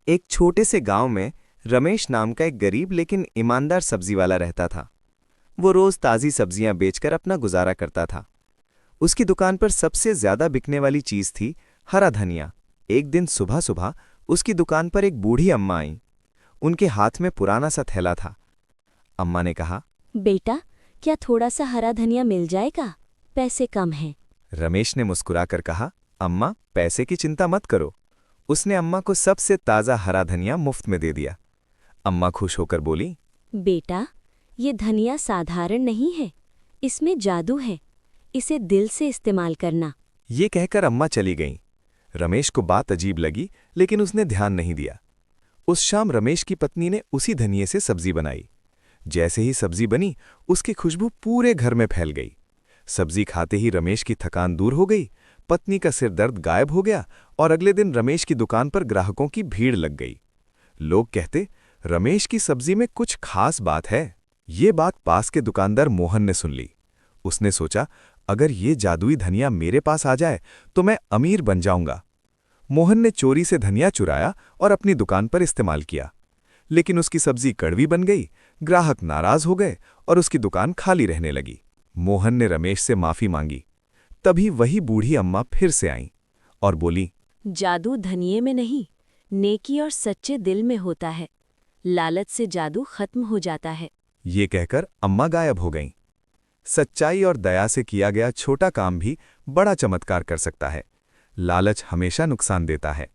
एक छोटे से गांव में रमेश नाम का एक गरीब लेकिन ईमानदार सब्जी वाला रहता था। वो रोज ताज़ी सब्जियां बेचकर अपना गुजारा करता था। उसकी दुकान पर सबसे ज्यादा बिकने वाली चीज थी हरा धनिया। एक दिन सुबह सुबह उसकी दुकान पर एक बूढ़ी अम्मा आई। उनके हाथ में पुराना सा थैला था। अम्मा ने कहा, बेटा, क्या थोड़ा सा हरा धनिया मिल जाएगा? पैसे कम हैं। रमेश ने मुस्कुराकर कहा, अम्मा, पैसे की चिंता मत करो। उसने अम्मा को सबसे ताज़ा हरा धनिया मुफ्त में दे दिया। अम्मा खुश होकर बोली, बेटा, ये धनिया साधारण नहीं है, इसमें जादू है। इसे दिल से इस्तेमाल करना। ये कहकर अम्मा चली गईं। रमेश को बात अजीब लगी, लेकिन उसने ध्यान नहीं दिया। उस शाम रमेश की पत्नी ने उसी धनिये से सब्जी बनाई। जैसे ही सब्जी बनी, उसकी खुशबू पूरे घर में फैल गई। सब्जी खाते ही रमेश की थकान दूर हो गई, पत्नी का सिर दर्द गायब हो गया और अगले दिन रमेश की दुकान पर ग्राहकों की भीड़ लग गई। लोग कहते, रमेश की सब्जी में कुछ खास बात है। ये बात पास के दुकानदार मोहन ने सुन ली। उसने सोचा, अगर ये जादुई धनिया मेरे पास आ जाए तो मैं अमीर बन जाऊंगा। मोहन ने चोरी से धनिया चुराया और अपनी दुकान पर इस्तेमाल किया, लेकिन उसकी सब्जी कड़वी बन गई। ग्राहक नाराज हो गए और उसकी दुकान खाली रहने लगी। मोहन ने रमेश से माफी मांगी। तभी वही बूढ़ी अम्मा फिर से आईं और बोली, जादू धनिये में नहीं, नेकी और सच्चे दिल में होता है। लालच से जादू खत्म हो जाता है। ये कहकर अम्मा गायब हो गईं। सच्चाई और दया से किया गया छोटा काम भी बड़ा चमत्कार कर सकता है। लालच हमेशा नुकसान देता है।